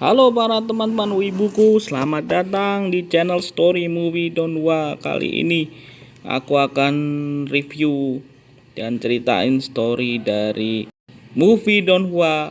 Halo para teman-teman wibuku, selamat datang di channel Story Movie Donghua. Kali ini aku akan review dan ceritain story dari movie Donghua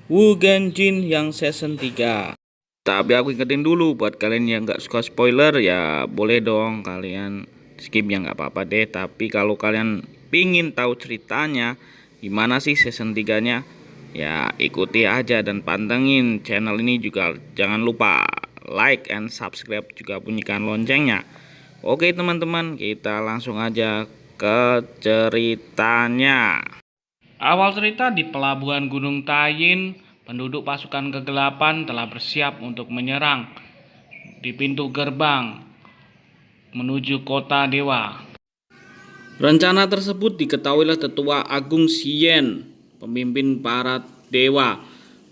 Wu Genjin yang season 3. Tapi aku ingetin dulu buat kalian yang gak suka spoiler, ya boleh dong kalian skip, ya gak apa-apa deh. Tapi kalau kalian pingin tahu ceritanya gimana sih season 3-nya, ya ikuti aja dan pantengin channel ini juga. Jangan lupa like and subscribe, juga bunyikan loncengnya. Oke teman-teman, kita langsung aja ke ceritanya. Awal cerita di pelabuhan Gunung Tayin, penduduk pasukan kegelapan telah bersiap untuk menyerang di pintu gerbang menuju kota dewa. Rencana tersebut diketahui oleh Tetua Agung Xian, pemimpin para dewa,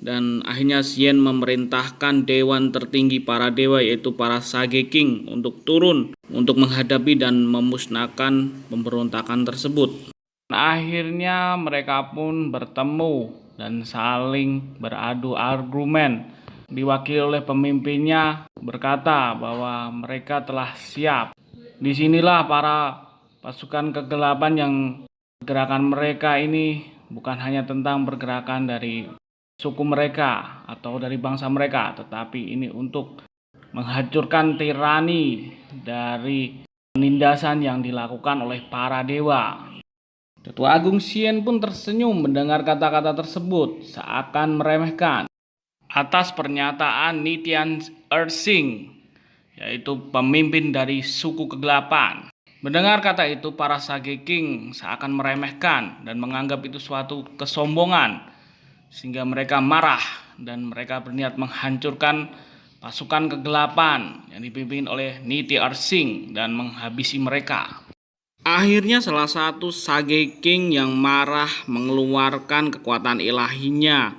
dan akhirnya Xian memerintahkan dewan tertinggi para dewa, yaitu para Sage King, untuk turun untuk menghadapi dan memusnahkan pemberontakan tersebut. Akhirnya mereka pun bertemu dan saling beradu argumen. Diwakili oleh pemimpinnya berkata bahwa mereka telah siap. Disinilah para pasukan kegelapan yang gerakan mereka ini bukan hanya tentang pergerakan dari suku mereka atau dari bangsa mereka, tetapi ini untuk menghancurkan tirani dari penindasan yang dilakukan oleh para dewa. Tetua Agung Xian pun tersenyum mendengar kata-kata tersebut, seakan meremehkan. Atas pernyataan Nitian Ersing, yaitu pemimpin dari suku kegelapan. Mendengar kata itu, para Sage King seakan meremehkan dan menganggap itu suatu kesombongan, sehingga mereka marah dan mereka berniat menghancurkan pasukan kegelapan yang dipimpin oleh Niti Ersing dan menghabisi mereka. Akhirnya salah satu Sage King yang marah mengeluarkan kekuatan ilahinya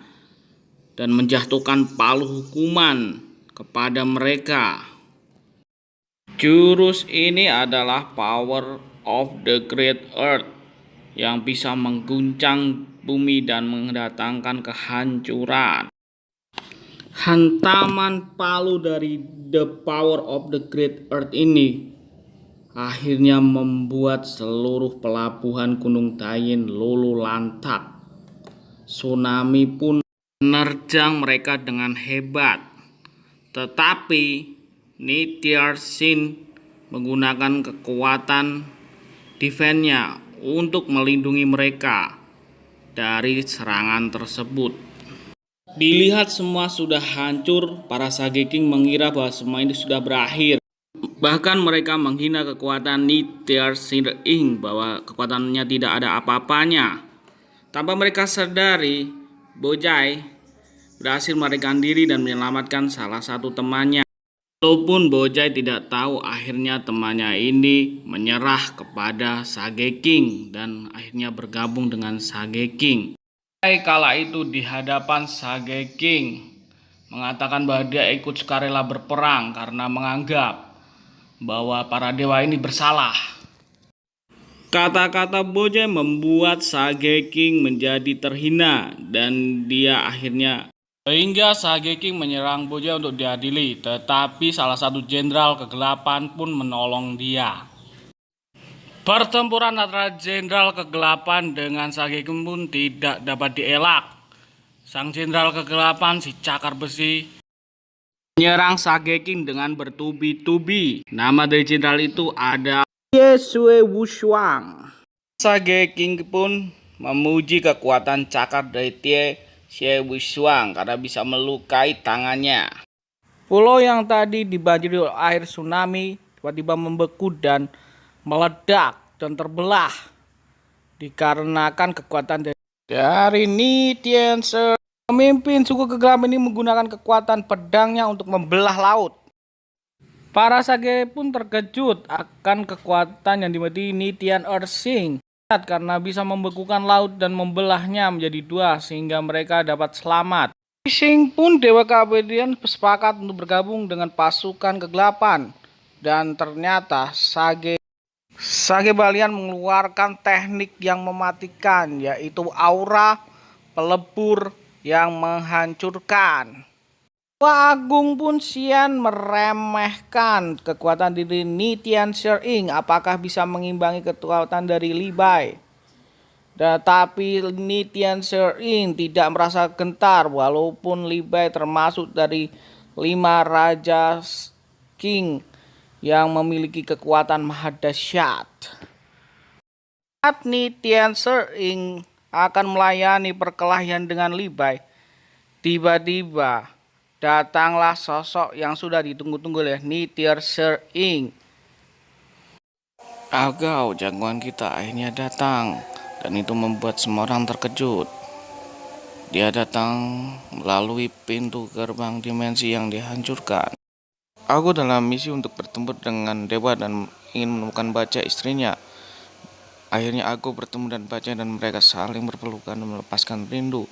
dan menjatuhkan palu hukuman kepada mereka. Jurus ini adalah Power of the Great Earth yang bisa mengguncang bumi dan mendatangkan kehancuran. Hantaman palu dari The Power of the Great Earth ini akhirnya membuat seluruh pelabuhan Gunung Tayin luluh lantak. Tsunami pun menerjang mereka dengan hebat. Tetapi Nitiarsin menggunakan kekuatan defense-nya untuk melindungi mereka dari serangan tersebut. Dilihat semua sudah hancur, para Sage King mengira bahwa semua ini sudah berakhir. Bahkan mereka menghina kekuatan Nitiarsin bahwa kekuatannya tidak ada apa-apanya. Tanpa mereka sadari, Bojai berhasil melarikan diri dan menyelamatkan salah satu temannya. Walaupun Bojai tidak tahu, akhirnya temannya ini menyerah kepada Sage King dan akhirnya bergabung dengan Sage King. Kala itu di hadapan Sage King mengatakan bahwa dia ikut sukarela berperang karena menganggap bahwa para dewa ini bersalah. Kata-kata Bojai membuat Sage King menjadi terhina dan dia akhirnya sehingga Sage King menyerang Bojai untuk diadili, tetapi salah satu jenderal kegelapan pun menolong dia. Pertempuran antara jenderal kegelapan dengan Sage King pun tidak dapat dielak. Sang jenderal kegelapan, si cakar besi, menyerang Sage King dengan bertubi-tubi. Nama dari jenderal itu ada Yesue Wushuang. Sage King pun memuji kekuatan cakar dari Xie Wushuang karena bisa melukai tangannya. Pulau yang tadi dibanjiri oleh air tsunami tiba-tiba membeku dan meledak dan terbelah dikarenakan kekuatan dari Nitian. Pemimpin suku kegelapan ini menggunakan kekuatan pedangnya untuk membelah laut. Para Sage pun terkejut akan kekuatan yang dimiliki Nitian Ersing karena bisa membekukan laut dan membelahnya menjadi dua sehingga mereka dapat selamat. Sing pun dewa keabadian sepakat untuk bergabung dengan pasukan kegelapan dan ternyata Sage Balian mengeluarkan teknik yang mematikan, yaitu aura pelebur yang menghancurkan. Wah Agung pun Xian meremehkan kekuatan diri Nitian Shering. Apakah bisa mengimbangi kekuatan dari Li Bai? Tetapi Nitian Shering tidak merasa gentar walaupun Li Bai termasuk dari 5 Raja King yang memiliki kekuatan maha dahsyat. Saat Nitian Shering akan melayani perkelahian dengan Li Bai, tiba-tiba datanglah sosok yang sudah ditunggu-tunggu oleh Nitian Shering. Agau, jagoan kita akhirnya datang, dan itu membuat semua orang terkejut. Dia datang melalui pintu gerbang dimensi yang dihancurkan. Aku dalam misi untuk bertemu dengan dewa dan ingin menemukan Baca istrinya. Akhirnya aku bertemu dan Baca dan mereka saling berpelukan dan melepaskan rindu.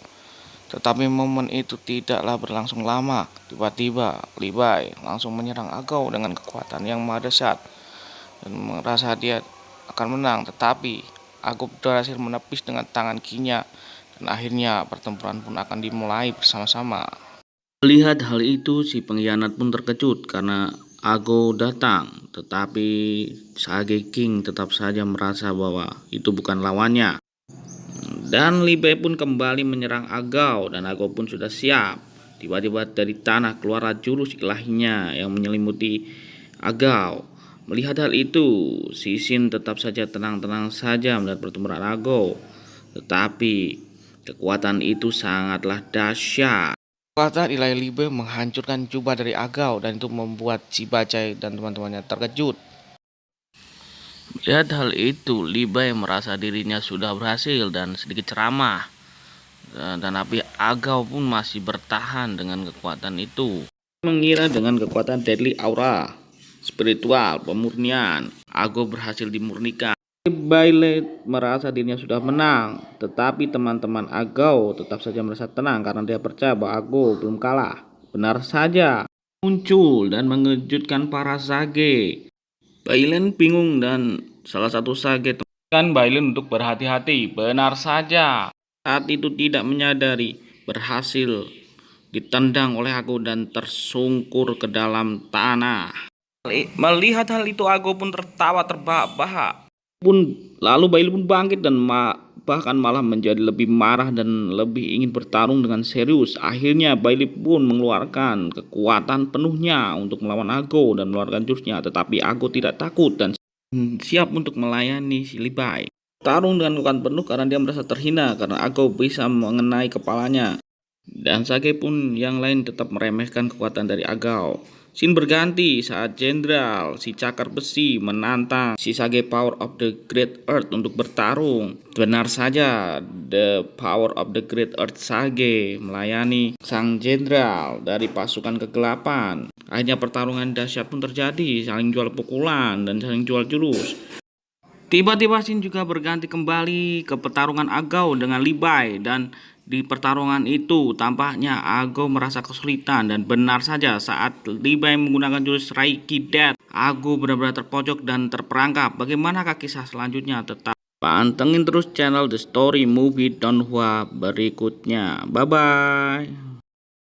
Tetapi momen itu tidaklah berlangsung lama. Tiba-tiba Li Bai langsung menyerang Agau dengan kekuatan yang maha dahsyat dan merasa dia akan menang. Tetapi Agau berhasil menepis dengan tangan kirinya dan akhirnya pertempuran pun akan dimulai bersama-sama. Melihat hal itu, si pengkhianat pun terkejut karena Agau datang. Tetapi Sage King tetap saja merasa bahwa itu bukan lawannya. Dan Li Bai pun kembali menyerang Agau dan Agau pun sudah siap. Tiba-tiba dari tanah keluarlah jurus ilahinya yang menyelimuti Agau. Melihat hal itu, si Xin tetap saja tenang-tenang saja melihat pertempuran Agau. Tetapi kekuatan itu sangatlah dahsyat. Kekuatan ilahi Li Bai menghancurkan jubah dari Agau dan itu membuat si Bacai dan teman-temannya terkejut. Melihat hal itu, Li Bai merasa dirinya sudah berhasil dan sedikit ceramah. Dan tapi Agau pun masih bertahan dengan kekuatan itu. Mengira dengan kekuatan Deadly Aura, spiritual, pemurnian, Agau berhasil dimurnikan. Li Bai merasa dirinya sudah menang, tetapi teman-teman Agau tetap saja merasa tenang karena dia percaya bahwa Agau belum kalah. Benar saja, muncul dan mengejutkan para Sage. Bailen bingung dan salah satu Sage tekan Bailen untuk berhati-hati. Benar saja, saat itu tidak menyadari berhasil ditendang oleh Agau dan tersungkur ke dalam tanah. Melihat hal itu Agau pun tertawa terbahak-bahak. Lalu Bailen pun bangkit dan bahkan malah menjadi lebih marah dan lebih ingin bertarung dengan serius. Akhirnya Bailen pun mengeluarkan kekuatan penuhnya untuk melawan Agau dan mengeluarkan jurusnya. Tetapi Agau tidak takut dan siap untuk melayani si Li Bai. Tarung dengan kekuatan penuh karena dia merasa terhina karena Agau bisa mengenai kepalanya. Dan Sage pun yang lain tetap meremehkan kekuatan dari Agau. Scene berganti saat jenderal si Cakar Besi menantang si Sage Power of the Great Earth untuk bertarung. Benar saja, the Power of the Great Earth Sage melayani sang jenderal dari pasukan kegelapan. Akhirnya pertarungan dahsyat pun terjadi, saling jual pukulan dan saling jual jurus. Tiba-tiba Scene juga berganti kembali ke pertarungan Agau dengan Li Bai dan di pertarungan itu tampaknya Agau merasa kesulitan dan benar saja saat Li Bai menggunakan jurus Reiki Death, Agau benar-benar terpojok dan terperangkap. Bagaimanakah kisah selanjutnya? Tetap pantengin terus channel The Story Movie Donghua berikutnya. Bye bye.